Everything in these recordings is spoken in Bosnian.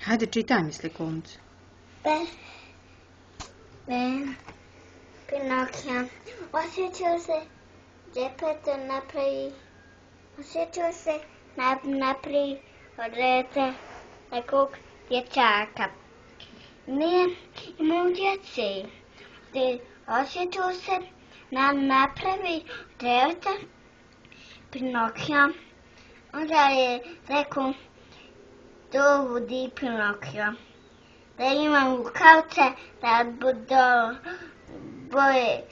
Hajde, čitaj mi slikovnicu. Pinokija. Osjećao se Geppetto napravi. Osjećao se napravi od dete nekog dječaka. Nije imao djece. Osjećao se napravi dete Pinokija. Onda je rekao dovodi Pinokija. Da imam rukavce, da budu boje,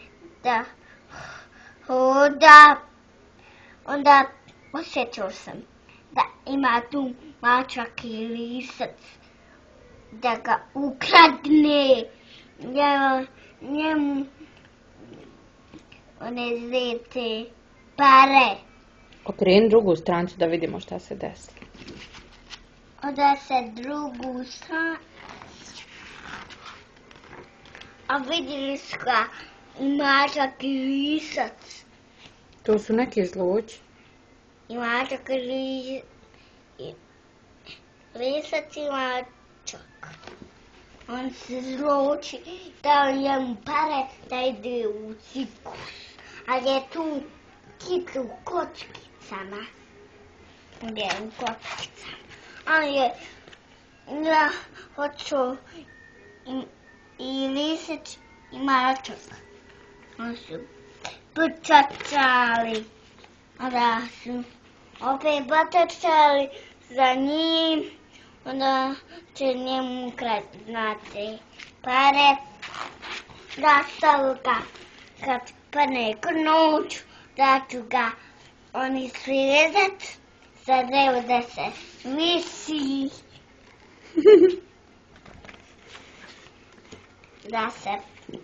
da hoda. Onda osjećao sam da ima tu mačak i lisac, da ga ukradne, njemu one zete pare. Okreni drugu stranicu da vidimo šta se desilo. Onda se drugu stranu. A vidjeli su ga i mačak i lisac. To su neki zloći. I mačak i lisac i mačak. On se zloči, dao njemu pare da ide u cirkus. Ali je tu kit u kockicama. Gdje je u kockicama. Ali je hoću i lisac i mačak. Oni su potrčali. Onda su opet potrčali za njim. Onda će njemu ukrati, znate, pare. Da stavu ga kad padne noć, da ću ga oni svezat za drevo da se visi. Da se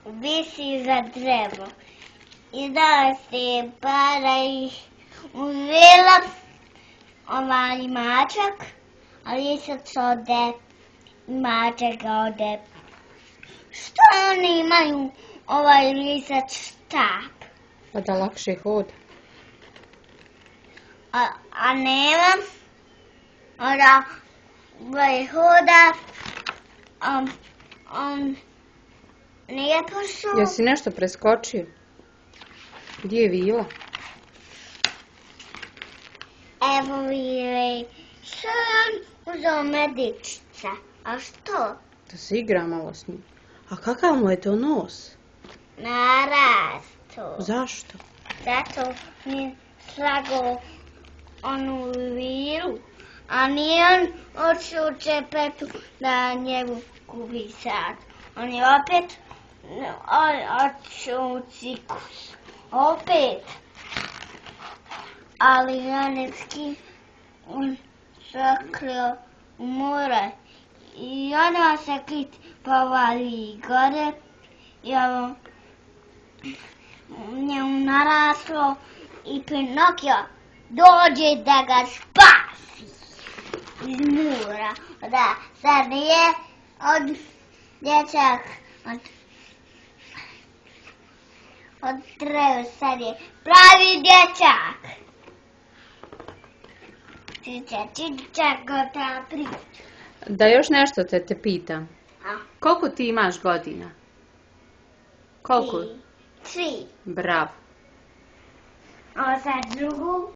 visi za drevo. I da se para ih uzela ovaj mačak, a lisac ode, mačak ode. Što oni imaju ovaj lisac štap? Pa da lakše hoda. A nema, onda hoda, on nije pošao. Jesi nešto preskočio? Gdje je vila? Evo vile. Što je on uzeo medičica? A što? Da se igra malo s njim. A kakav mu je to nos? Narasto. Zašto? Zato mi slagao onu vilu. A nije on odšao Gepettu da njegu gubi sad. On je opet odšao u cirkus. Opet. Ali Janecki on sakrio u more. I onda se kit povali gore. I ovo njemu naraslo. I Pinokio dođe da ga spasi iz mora. Da, sad je od dječak od dreva, sad je pravi dječak. Čičak gotova priča. Da još nešto te pitam. A? Koliko ti imaš godina? Koliko? 3. Bravo. A sad drugu.